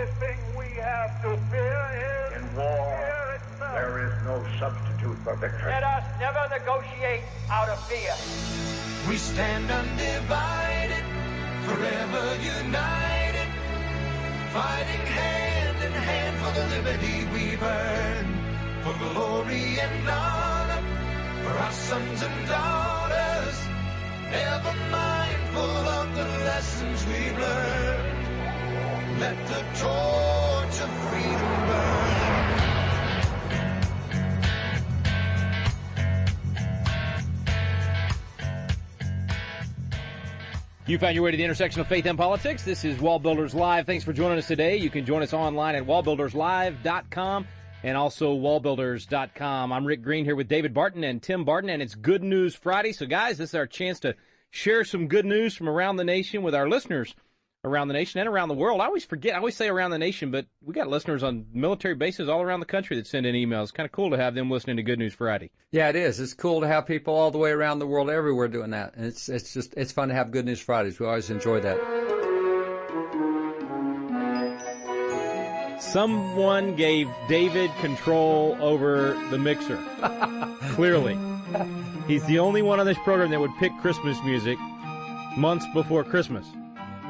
only thing we have to fear is In war, fear itself. there is no substitute for victory. Let us never negotiate out of fear. We stand undivided, forever united, fighting hand in hand for the liberty we've earned, for glory and honor, for our sons and daughters, ever mindful of the lessons we've learned. Let the torch of freedom burn. You found your way to the intersection of faith and politics. This is WallBuilders Live. Thanks for joining us today. You can join us online at wallbuilderslive.com and also wallbuilders.com. I'm Rick Green here with David Barton and Tim Barton, and it's Good News Friday. So, guys, this is our chance to share some good news from around the nation with our listeners around the nation and around the world. I always say around the nation, but we got listeners on military bases all around the country that send in emails. Kind of cool to have them listening to Good News Friday. Yeah, it is. It's cool to have people all the way around the world, everywhere doing that. And it's fun to have Good News Fridays. We always enjoy that. Someone gave David control over the mixer. Clearly. He's the only one on this program that would pick Christmas music months before Christmas.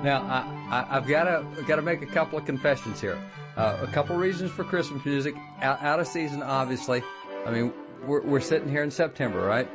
Now, I've got to make a couple of confessions here. A couple reasons for Christmas music. Out of season, obviously. I mean, we're sitting here in September, right?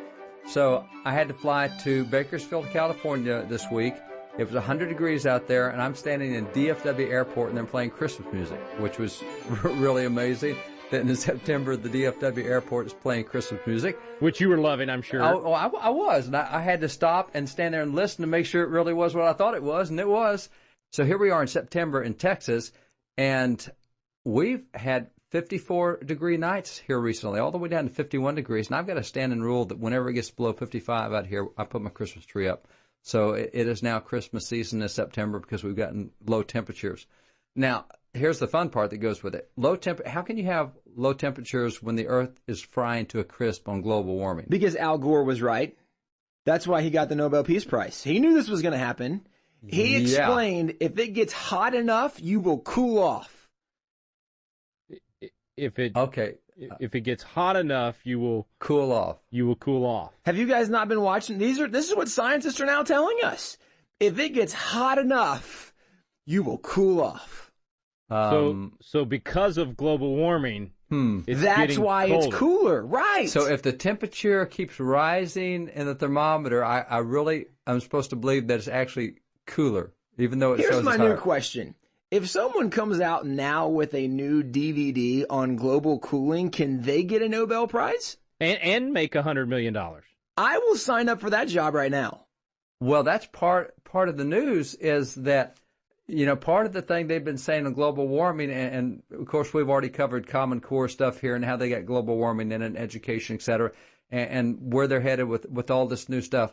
So I had to fly to Bakersfield, California this week. It was 100 degrees out there, and I'm standing in DFW Airport, and they're playing Christmas music, which was really amazing. That in September, the DFW Airport is playing Christmas music. Which you were loving, I'm sure. I was. And I had to stop and stand there and listen to make sure it really was what I thought it was, and it was. So here we are in September in Texas, and we've had 54-degree nights here recently, all the way down to 51 degrees. And I've got a standing rule that whenever it gets below 55 out here, I put my Christmas tree up. So it is now Christmas season this September because we've gotten low temperatures. Now, here's the fun part that goes with it. How can you have low temperatures when the Earth is frying to a crisp on global warming? Because Al Gore was right. That's why he got the Nobel Peace Prize. He knew this was going to happen. He explained, if it gets hot enough, you will cool off. If it gets hot enough, you will cool off. You will cool off. Have you guys not been watching? This is what scientists are now telling us. If it gets hot enough, you will cool off. So because of global warming, that's why colder. It's cooler, right? So if the temperature keeps rising in the thermometer, I'm supposed to believe that it's actually cooler, even though it shows Here's my it's new higher. question. If someone comes out now with a new DVD on global cooling, can they get a Nobel Prize? And make $100 million. I will sign up for that job right now. Well, that's part of the news is that, part of the thing they've been saying on global warming, and of course we've already covered Common Core stuff here and how they got global warming in education, et cetera, and where they're headed with all this new stuff.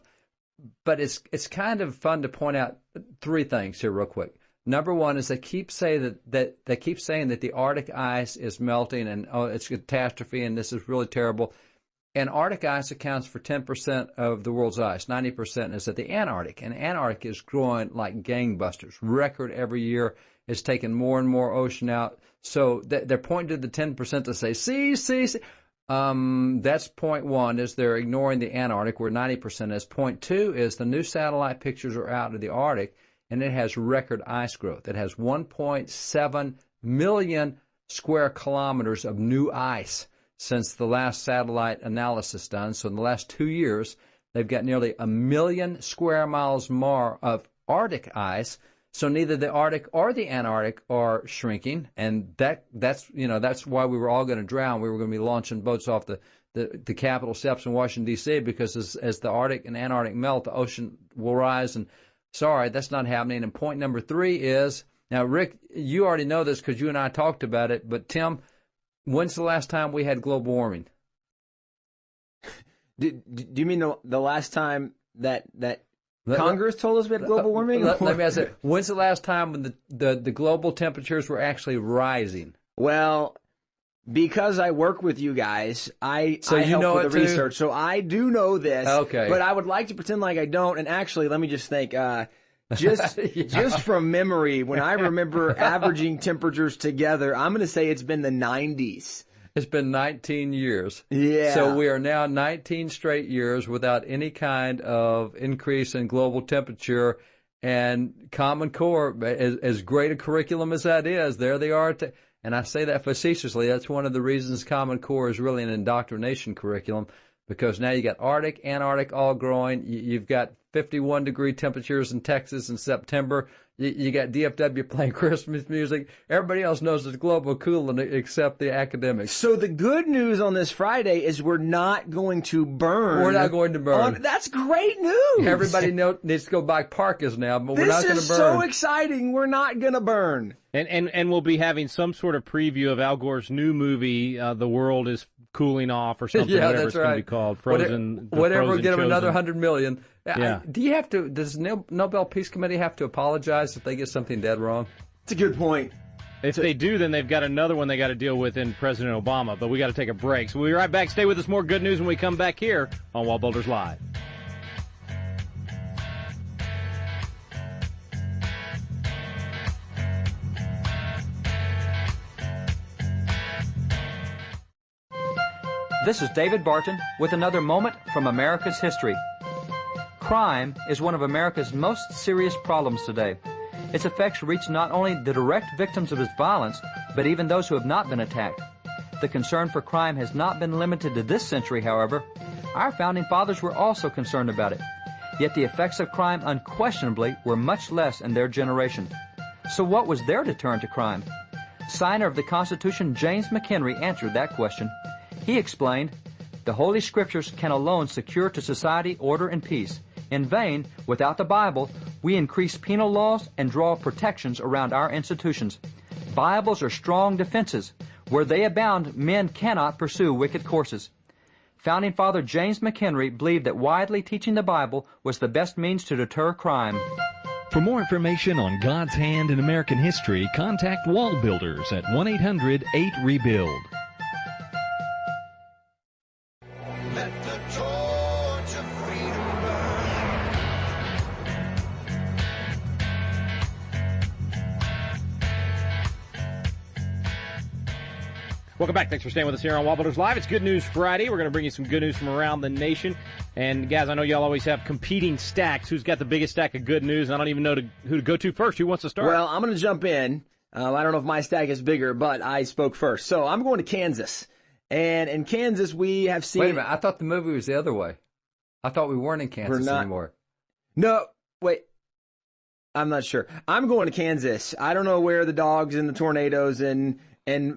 But it's kind of fun to point out three things here real quick. Number one is they keep saying that the Arctic ice is melting and it's a catastrophe and this is really terrible. And Arctic ice accounts for 10% of the world's ice. 90% is at the Antarctic. And Antarctic is growing like gangbusters. Record every year. It's taking more and more ocean out. So they're pointing to the 10% to say, see. That's point one, is they're ignoring the Antarctic, where 90% is. Point two is the new satellite pictures are out of the Arctic, and it has record ice growth. It has 1.7 million square kilometers of new ice since the last satellite analysis done. So in the last 2 years, they've got nearly 1 million square miles more of Arctic ice. So neither the Arctic or the Antarctic are shrinking, and that's why we were all going to drown. We were going to be launching boats off the Capitol steps in Washington, D.C., because as the Arctic and Antarctic melt, the ocean will rise. And sorry, that's not happening. And point number three is, now, Rick, you already know this because you and I talked about it, but Tim, when's the last time we had global warming? Do you mean the last time that Congress told us we had global warming? Let me ask you, when's the last time when the global temperatures were actually rising? Well, because I work with you guys, I help with the research, so I do know this. Okay. But I would like to pretend like I don't, and actually, let me just think. Just from memory, when I remember averaging temperatures together, I'm going to say it's been the 90s. It's been 19 years. Yeah. So we are now 19 straight years without any kind of increase in global temperature. And Common Core, as great a curriculum as that is, there they are. And I say that facetiously. That's one of the reasons Common Core is really an indoctrination curriculum, because now you got Arctic, Antarctic all growing. You've got 51-degree temperatures in Texas in September. You got DFW playing Christmas music. Everybody else knows it's global cooling except the academics. So the good news on this Friday is we're not going to burn. We're not going to burn. That's great news. Everybody needs to go buy parkas now, but we're not going to burn. This is so exciting. We're not going to burn. And we'll be having some sort of preview of Al Gore's new movie, The World is Cooling Off, or something, yeah, whatever that's it's right. going to be called. Frozen. Whatever, get them another Chosen. $100 million. Yeah. Does Nobel Peace Committee have to apologize if they get something dead wrong? It's a good point. If they do, then they've got another one they got to deal with in President Obama. But we got to take a break. So we'll be right back. Stay with us. More good news when we come back here on WallBuilders Live. This is David Barton with another moment from America's history. Crime is one of America's most serious problems today. Its effects reach not only the direct victims of its violence, but even those who have not been attacked. The concern for crime has not been limited to this century, however. Our founding fathers were also concerned about it. Yet the effects of crime unquestionably were much less in their generation. So what was their deterrent to crime? Signer of the Constitution, James McHenry, answered that question. He explained, "The Holy Scriptures can alone secure to society order and peace. In vain, without the Bible, we increase penal laws and draw protections around our institutions. Bibles are strong defenses. Where they abound, men cannot pursue wicked courses." Founding Father James McHenry believed that widely teaching the Bible was the best means to deter crime. For more information on God's hand in American history, contact WallBuilders at 1-800-8REBUILD. Let the torch of freedom burn. Welcome back. Thanks for staying with us here on WallBuilders Live. It's Good News Friday. We're going to bring you some good news from around the nation. And, guys, I know y'all always have competing stacks. Who's got the biggest stack of good news? I don't even know who to go to first. Who wants to start? Well, I'm going to jump in. I don't know if my stack is bigger, but I spoke first. So I'm going to Kansas. And in Kansas, we have seen... Wait a minute. I thought the movie was the other way. I thought we weren't in Kansas anymore. No, wait. I'm not sure. I'm going to Kansas. I don't know where the dogs and the tornadoes and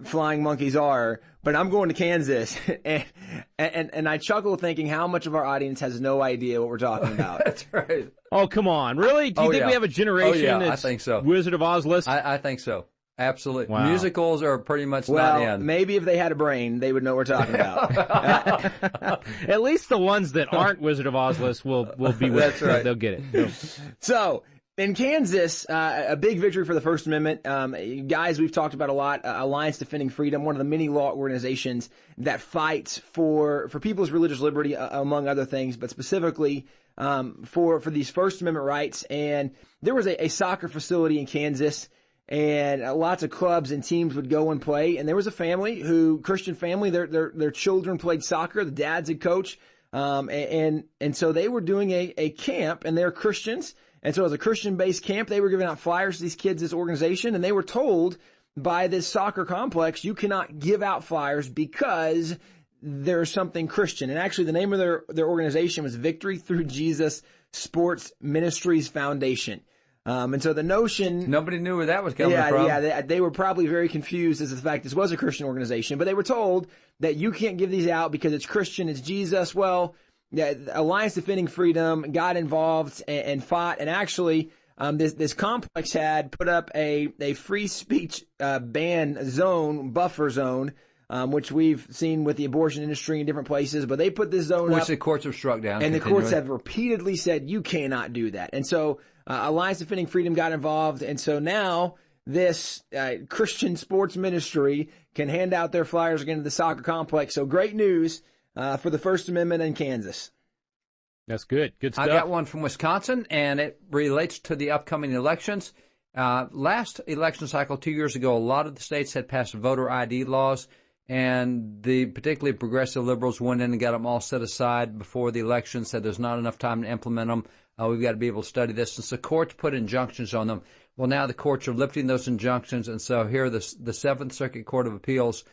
flying monkeys are, but I'm going to Kansas. And I chuckle thinking how much of our audience has no idea what we're talking about. That's right. Oh, come on. Really? Do you think we have a generation that's I think so. Wizard of Oz list? I think so. Absolutely. Wow. Musicals are pretty much not in. Well, maybe if they had a brain, they would know what we're talking about. At least the ones that aren't Wizard of Oz list will be with That's right. They'll get it. So, in Kansas, a big victory for the First Amendment. Guys, we've talked about a lot. Alliance Defending Freedom, one of the many law organizations that fights for people's religious liberty, among other things, but specifically for these First Amendment rights. And there was a soccer facility in Kansas, and lots of clubs and teams would go and play. And there was a family Christian family, their children played soccer. The dad's a coach. And so they were doing a camp, and they're Christians. And so as a Christian-based camp, they were giving out flyers to these kids, this organization, and they were told by this soccer complex, you cannot give out flyers because there's something Christian. And actually the name of their organization was Victory Through Jesus Sports Ministries Foundation. And so the notion... Nobody knew where that was coming from. Yeah, they were probably very confused as to the fact this was a Christian organization, but they were told that you can't give these out because it's Christian, it's Jesus. Well, yeah, Alliance Defending Freedom got involved and fought, and actually this complex had put up a free speech ban zone, buffer zone, which we've seen with the abortion industry in different places, but they put this zone up. Which the courts have struck down. And the courts have repeatedly said, you cannot do that. And so Alliance Defending Freedom got involved, and so now this Christian sports ministry can hand out their flyers again to the soccer complex. So great news for the First Amendment in Kansas. That's good. Good stuff. I got one from Wisconsin, and it relates to the upcoming elections. Last election cycle 2 years ago, a lot of the states had passed voter ID laws, and the particularly progressive liberals went in and got them all set aside before the election, said there's not enough time to implement them. We've got to be able to study this. And so courts put injunctions on them. Well, now the courts are lifting those injunctions, and so here the Seventh Circuit Court of Appeals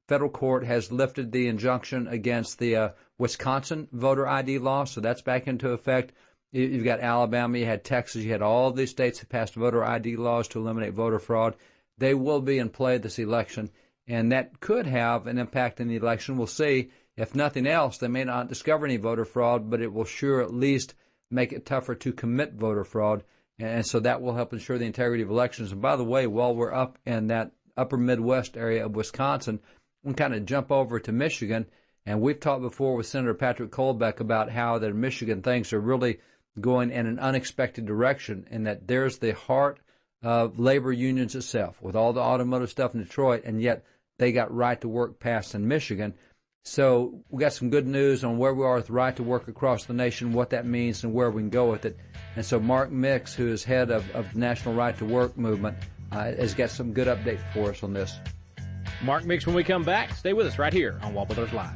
federal court has lifted the injunction against the Wisconsin voter ID law, so that's back into effect. You've got Alabama, you had Texas, you had all these states that passed voter ID laws to eliminate voter fraud. They will be in play this election, and that could have an impact in the election. We'll see. If nothing else, they may not discover any voter fraud, but it will sure at least make it tougher to commit voter fraud, and so that will help ensure the integrity of elections. And by the way, while we're up in that upper Midwest area of Wisconsin, we kind of jump over to Michigan, and we've talked before with Senator Patrick Colbeck about how that in Michigan things are really going in an unexpected direction, and that there's the heart of labor unions itself with all the automotive stuff in Detroit, and yet they got right to work passed in Michigan. So we got some good news on where we are with right to work across the nation, what that means, and where we can go with it. And so Mark Mix, who is head of the National Right to Work movement, has got some good updates for us on this. Mark Mix when we come back. Stay with us right here on WallBuilders Live.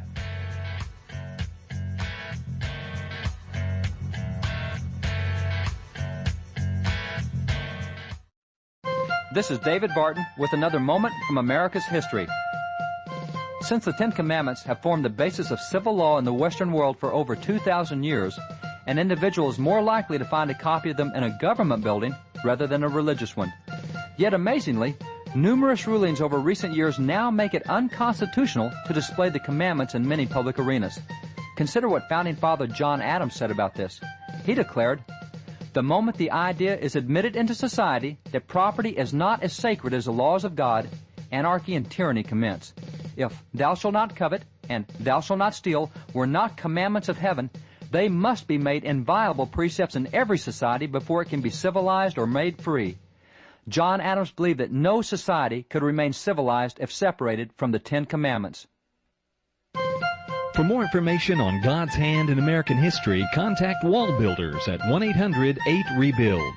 This is David Barton with another moment from America's history. Since the Ten Commandments have formed the basis of civil law in the Western world for over 2,000 years, an individual is more likely to find a copy of them in a government building rather than a religious one. Yet amazingly, numerous rulings over recent years now make it unconstitutional to display the commandments in many public arenas. Consider what Founding Father John Adams said about this. He declared, "The moment the idea is admitted into society that property is not as sacred as the laws of God, anarchy and tyranny commence. If 'thou shalt not covet' and 'thou shalt not steal' were not commandments of heaven, they must be made inviolable precepts in every society before it can be civilized or made free." John Adams believed that no society could remain civilized if separated from the Ten Commandments. For more information on God's hand in American history, contact WallBuilders at 1-800-8-REBUILD.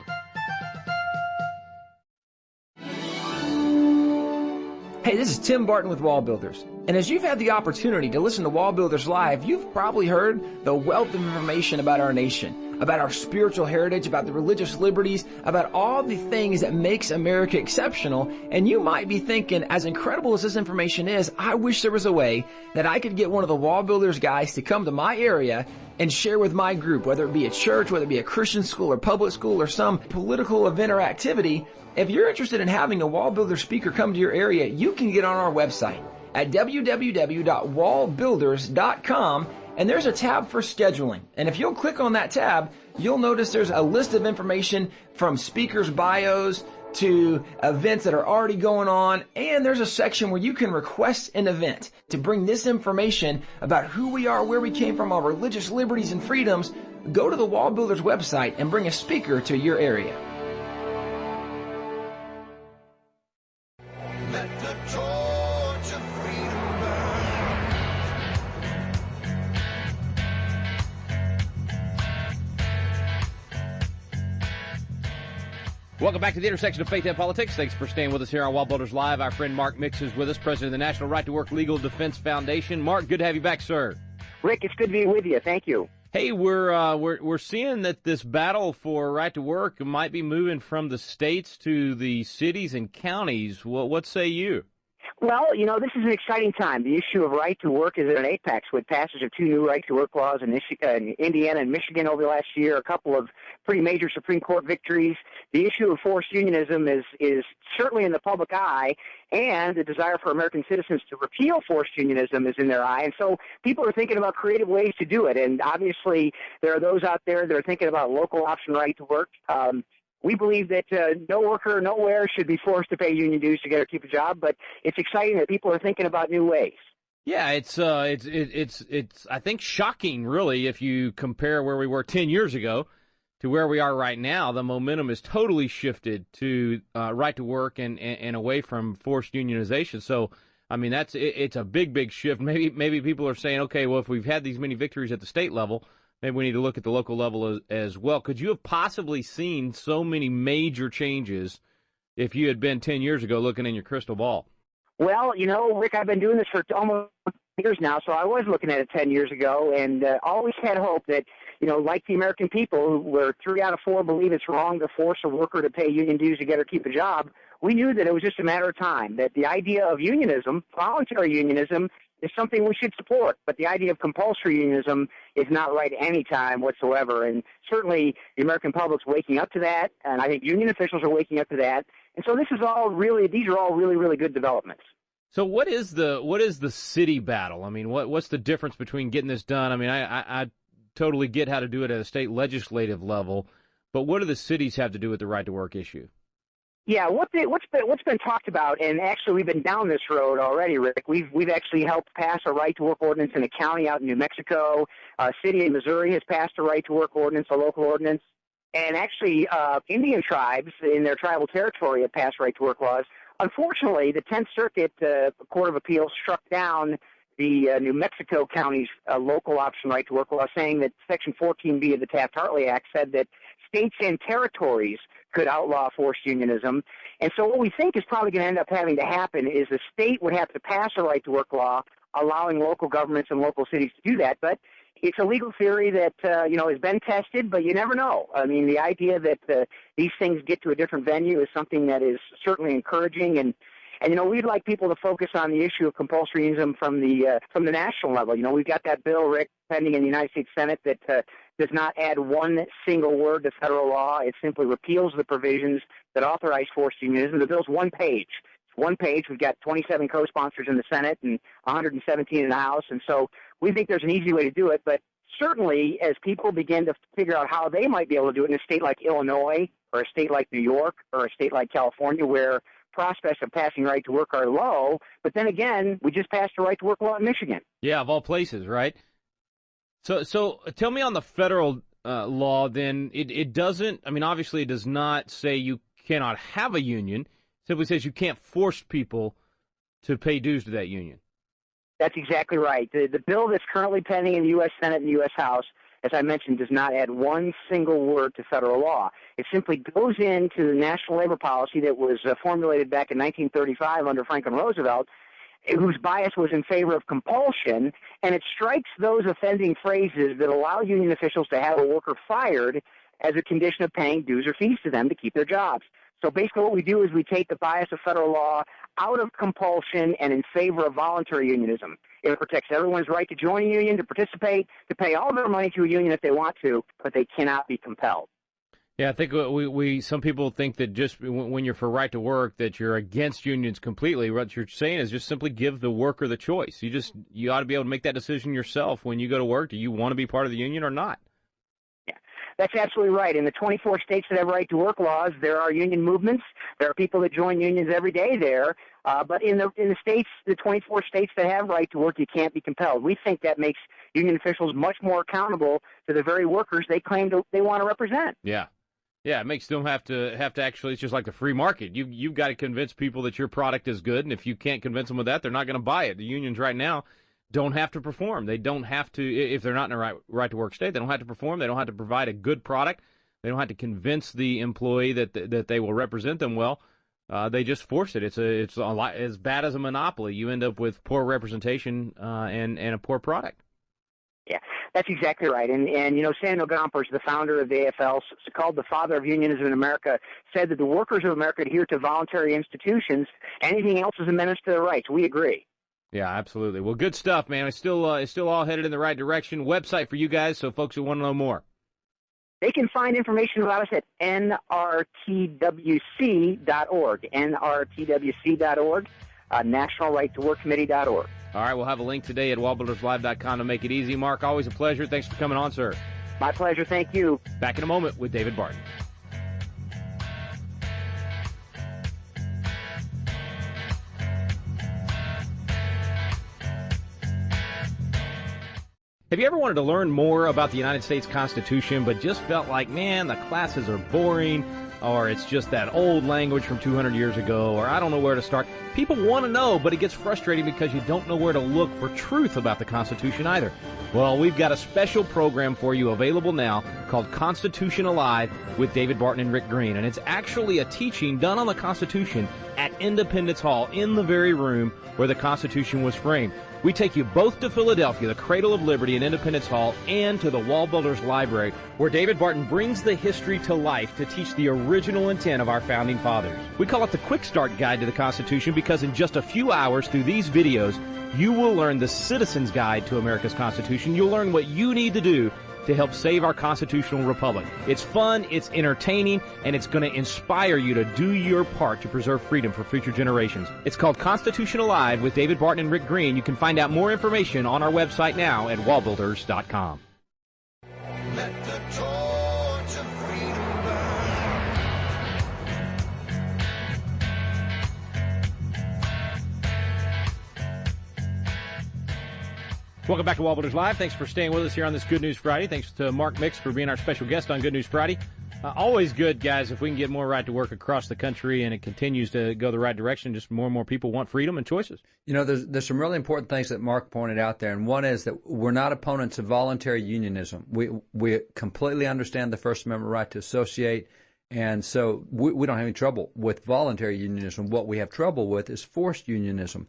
Hey, this is Tim Barton with WallBuilders. And as you've had the opportunity to listen to WallBuilders Live, you've probably heard the wealth of information about our nation, about our spiritual heritage, about the religious liberties, about all the things that makes America exceptional. And you might be thinking, as incredible as this information is, I wish there was a way that I could get one of the WallBuilders guys to come to my area and share with my group, whether it be a church, whether it be a Christian school or public school or some political event or activity. If you're interested in having a WallBuilder speaker come to your area, you can get on our website at www.wallbuilders.com, and there's a tab for scheduling. And if you'll click on that tab, you'll notice there's a list of information from speakers' bios to events that are already going on, and there's a section where you can request an event to bring this information about who we are, where we came from, our religious liberties and freedoms. Go to the WallBuilders website and bring a speaker to your area. Let the torch of freedom burn. Welcome back to the intersection of faith and politics. Thanks for staying with us here on WallBuilders Live. Our friend Mark Mix is with us, president of the National Right to Work Legal Defense Foundation. Mark, good to have you back, sir. Rick, it's good to be with you. Thank you. Hey, we're seeing that this battle for right to work might be moving from the states to the cities and counties. What say you? Well, you know, this is an exciting time. The issue of right to work is at an apex with passage of 2 new right to work laws in Indiana and Michigan over the last year, a couple of pretty major Supreme Court victories. The issue of forced unionism is certainly in the public eye, and the desire for American citizens to repeal forced unionism is in their eye. And so people are thinking about creative ways to do it. And obviously there are those out there that are thinking about local option right to work. We believe that no worker, nowhere should be forced to pay union dues to get or keep a job, but it's exciting that people are thinking about new ways. Yeah, it's I think shocking, really, if you compare where we were 10 years ago to where we are right now. The momentum is totally shifted to right to work and away from forced unionization. So, I mean, it's a big shift. Maybe people are saying, okay, well, if we've had these many victories at the state level, maybe we need to look at the local level as well. Could you have possibly seen so many major changes if you had been 10 years ago looking in your crystal ball? Well, Rick, I've been doing this for almost years now, so I was looking at it 10 years ago and always had hope that, like the American people, where 3 out of 4 believe it's wrong to force a worker to pay union dues to get or keep a job, we knew that it was just a matter of time, that the idea of unionism, voluntary unionism, is something we should support, but the idea of compulsory unionism is not right any time whatsoever. And certainly the American public's waking up to that, and I think union officials are waking up to that. And so these are all really, really good developments. So what is the city battle? I mean, what's the difference between getting this done? I mean, I totally get how to do it at a state legislative level, but what do the cities have to do with the right to work issue? Yeah, what's been talked about, and actually we've been down this road already, Rick. We've actually helped pass a right to work ordinance in a county out in New Mexico. A city in Missouri has passed a right to work ordinance, a local ordinance, and actually Indian tribes in their tribal territory have passed right to work laws. Unfortunately, the 10th Circuit Court of Appeals struck down the New Mexico County's local option right to work law, saying that Section 14B of the Taft-Hartley Act said that states and territories could outlaw forced unionism. And so what we think is probably going to end up having to happen is the state would have to pass a right to work law allowing local governments and local cities to do that. But it's a legal theory that, has been tested, but you never know. I mean, the idea that these things get to a different venue is something that is certainly encouraging. And we'd like people to focus on the issue of compulsory unionism from the national level. We've got that bill, Rick, pending in the United States Senate that does not add one single word to federal law. It simply repeals the provisions that authorize forced unionism. The bill's one page. It's one page. We've got 27 co-sponsors in the Senate and 117 in the House, and so we think there's an easy way to do it. But certainly, as people begin to figure out how they might be able to do it in a state like Illinois or a state like New York or a state like California, where prospects of passing right to work are low, but then again, we just passed a right to work law in Michigan. Yeah, of all places, right? So tell me on the federal law, then, it doesn't, I mean, obviously it does not say you cannot have a union. It simply says you can't force people to pay dues to that union. That's exactly right. The bill that's currently pending in the U.S. Senate and the U.S. House, as I mentioned, does not add one single word to federal law. It simply goes into the national labor policy that was formulated back in 1935 under Franklin Roosevelt, whose bias was in favor of compulsion, and it strikes those offending phrases that allow union officials to have a worker fired as a condition of paying dues or fees to them to keep their jobs. So basically what we do is we take the bias of federal law out of compulsion and in favor of voluntary unionism. It protects everyone's right to join a union, to participate, to pay all their money to a union if they want to, but they cannot be compelled. Yeah, I think some people think that just when you're for right to work that you're against unions completely. What you're saying is just simply give the worker the choice. You ought to be able to make that decision yourself when you go to work. Do you want to be part of the union or not? Yeah, that's absolutely right. In the 24 states that have right to work laws, there are union movements. There are people that join unions every day there. But in the states, the 24 states that have right to work, you can't be compelled. We think that makes union officials much more accountable to the very workers they claim they want to represent. Yeah. Yeah, it makes them have to actually, it's just like the free market. You've got to convince people that your product is good, and if you can't convince them of that, they're not going to buy it. The unions right now don't have to perform. They don't have to, if they're not in a right to work state, they don't have to perform. They don't have to provide a good product. They don't have to convince the employee that they will represent them well. They just force it. It's a lot as bad as a monopoly. You end up with poor representation and a poor product. Yeah, that's exactly right. And Samuel Gompers, the founder of the AFL, called the father of unionism in America, said that the workers of America adhere to voluntary institutions. Anything else is a menace to their rights. We agree. Yeah, absolutely. Well, good stuff, man. It's still all headed in the right direction. Website for you guys, so folks who want to know more. They can find information about us at nrtwc.org, nrtwc.org, nationalrighttoworkcommittee.org. All right, we'll have a link today at wallbuilderslive.com to make it easy. Mark, always a pleasure. Thanks for coming on, sir. My pleasure. Thank you. Back in a moment with David Barton. Have you ever wanted to learn more about the United States Constitution but just felt like, man, the classes are boring, or it's just that old language from 200 years ago, or I don't know where to start? People want to know, but it gets frustrating because you don't know where to look for truth about the Constitution either. Well, we've got a special program for you available now called Constitution Alive with David Barton and Rick Green, and it's actually a teaching done on the Constitution at Independence Hall in the very room where the Constitution was framed. We take you both to Philadelphia, the cradle of liberty in Independence Hall, and to the WallBuilders Library, where David Barton brings the history to life to teach the original intent of our founding fathers. We call it the Quick Start Guide to the Constitution because in just a few hours through these videos, you will learn the Citizen's Guide to America's Constitution. You'll learn what you need to do to help save our constitutional republic. It's fun, it's entertaining, and it's going to inspire you to do your part to preserve freedom for future generations. It's called Constitution Alive with David Barton and Rick Green. You can find out more information on our website now at wallbuilders.com. Let the torch of freedom burn. Welcome back to WallBuilders Live. Thanks for staying with us here on this Good News Friday. Thanks to Mark Mix for being our special guest on Good News Friday. Always good, guys, if we can get more right to work across the country and it continues to go the right direction, just more and more people want freedom and choices. You know, there's some really important things that Mark pointed out there, and one is that we're not opponents of voluntary unionism. We completely understand the First Amendment right to associate, and so we don't have any trouble with voluntary unionism. What we have trouble with is forced unionism.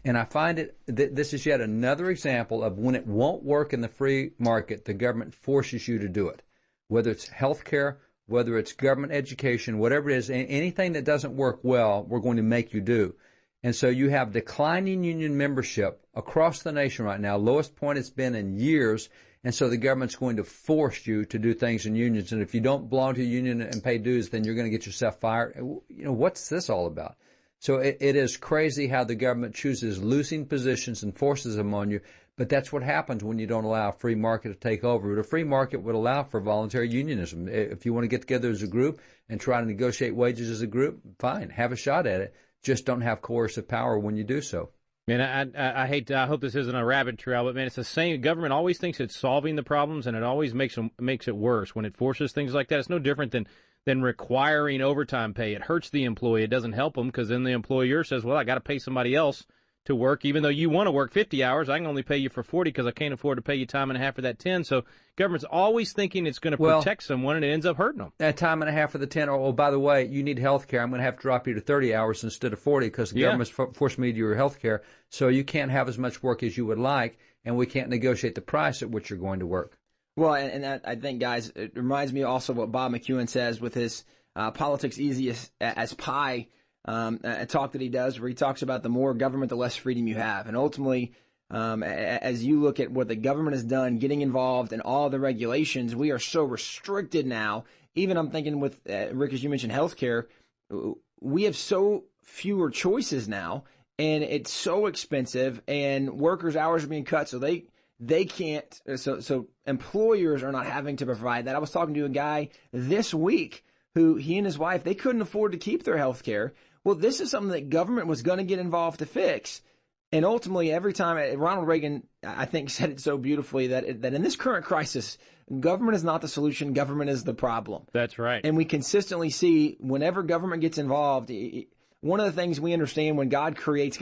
And I find it that this is yet another example of when it won't work in the free market, the government forces you to do it. Whether it's health care, whether it's government education, whatever it is, anything that doesn't work well, we're going to make you do. And so you have declining union membership across the nation right now, lowest point it's been in years. And so the government's going to force you to do things in unions. And if you don't belong to a union and pay dues, then you're going to get yourself fired. You know, what's this all about? So it is crazy how the government chooses losing positions and forces them on you, but that's what happens when you don't allow a free market to take over. But a free market would allow for voluntary unionism. If you want to get together as a group and try to negotiate wages as a group, fine, have a shot at it. Just don't have coercive power when you do so. Man, I hope this isn't a rabbit trail, but man, it's the same. Government always thinks it's solving the problems, and it always makes it worse when it forces things like that. It's no different than requiring overtime pay. It hurts the employee. It doesn't help them because then the employer says, well, I got to pay somebody else to work. Even though you want to work 50 hours, I can only pay you for 40 because I can't afford to pay you time and a half for that 10. So government's always thinking it's going to protect someone, and it ends up hurting them. That time and a half for the 10, oh, by the way, you need health care. I'm going to have to drop you to 30 hours instead of 40 because the government's forced me to do your health care. So you can't have as much work as you would like, and we can't negotiate the price at which you're going to work. Well, and that, I think, guys, it reminds me also of what Bob McEwen says with his Politics Easy as Pie a talk that he does, where he talks about the more government, the less freedom you have. And ultimately, as you look at what the government has done, getting involved in all the regulations, we are so restricted now. Even I'm thinking with, Rick, as you mentioned, healthcare, we have so fewer choices now, and it's so expensive, and workers' hours are being cut, so they can't, so employers are not having to provide that. I was talking to a guy this week who he and his wife, they couldn't afford to keep their health care. Well, this is something that government was going to get involved to fix. And ultimately, every time, Ronald Reagan, I think, said it so beautifully that in this current crisis, government is not the solution, government is the problem. That's right. And we consistently see whenever government gets involved, one of the things we understand when God creates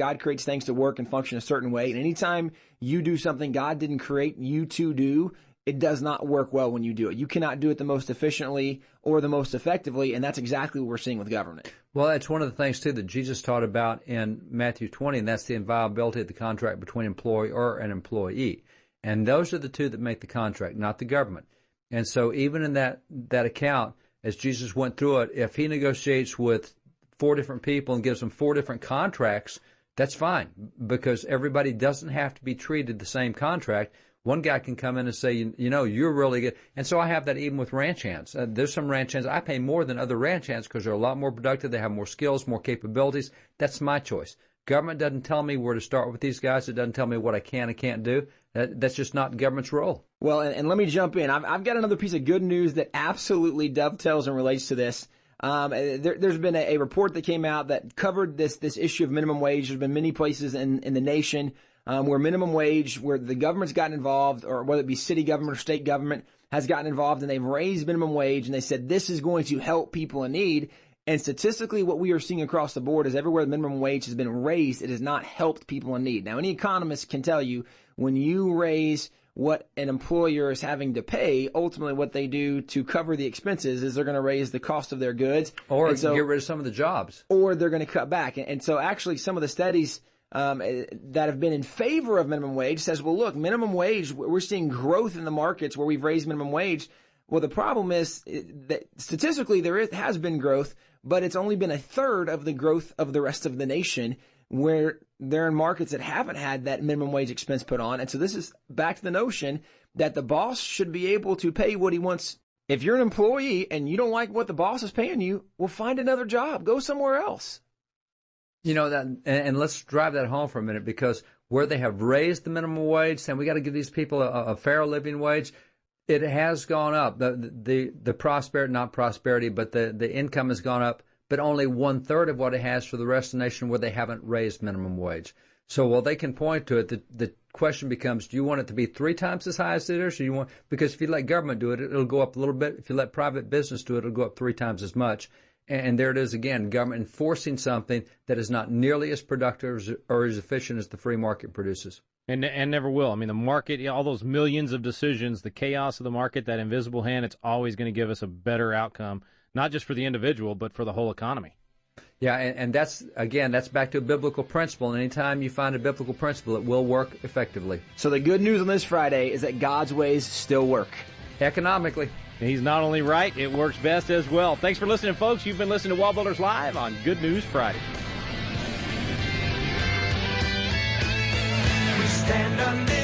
things to work and function a certain way. And anytime you do something God didn't create you to do, it does not work well when you do it. You cannot do it the most efficiently or the most effectively, and that's exactly what we're seeing with government. Well, that's one of the things, too, that Jesus taught about in Matthew 20, and that's the inviolability of the contract between employer and employee. And those are the two that make the contract, not the government. And so even in that account, as Jesus went through it, if he negotiates with 4 different people and gives them 4 different contracts, that's fine, because everybody doesn't have to be treated the same contract. One guy can come in and say, you know, you're really good. And so I have that even with ranch hands. There's some ranch hands I pay more than other ranch hands because they're a lot more productive. They have more skills, more capabilities. That's my choice. Government doesn't tell me where to start with these guys. It doesn't tell me what I can and can't do. That's just not government's role. Well, and let me jump in. I've got another piece of good news that absolutely dovetails and relates to this. There's been a report that came out that covered this issue of minimum wage. There's been many places in the nation where minimum wage, where the government's gotten involved, or whether it be city government or state government has gotten involved, and they've raised minimum wage, and they said this is going to help people in need. And statistically, what we are seeing across the board is everywhere the minimum wage has been raised, it has not helped people in need. Now, any economist can tell you when you raise what an employer is having to pay, ultimately what they do to cover the expenses is they're going to raise the cost of their goods. Or get rid of some of the jobs. Or they're going to cut back. And so actually some of the studies that have been in favor of minimum wage says, well, look, minimum wage, we're seeing growth in the markets where we've raised minimum wage. Well, the problem is that statistically there has been growth, but it's only been a third of the growth of the rest of the nation, where they're in markets that haven't had that minimum wage expense put on. And so this is back to the notion that the boss should be able to pay what he wants. If you're an employee and you don't like what the boss is paying you, well, find another job. Go somewhere else. You know, that, and let's drive that home for a minute, because where they have raised the minimum wage, saying we got to give these people a fair living wage, it has gone up. The prosperity, not prosperity, but the income has gone up, but only 1/3 of what it has for the rest of the nation where they haven't raised minimum wage. So while they can point to it, the question becomes, do you want it to be 3 times as high as it is? Or you want, because if you let government do it, it'll go up a little bit. If you let private business do it, it'll go up 3 times as much. And there it is again, government enforcing something that is not nearly as productive or as efficient as the free market produces. And never will. I mean, the market, all those millions of decisions, the chaos of the market, that invisible hand, it's always going to give us a better outcome, not just for the individual, but for the whole economy. Yeah, and that's back to a biblical principle. And anytime you find a biblical principle, it will work effectively. So the good news on this Friday is that God's ways still work. Economically. He's not only right, it works best as well. Thanks for listening, folks. You've been listening to WallBuilders Live on Good News Friday. We stand under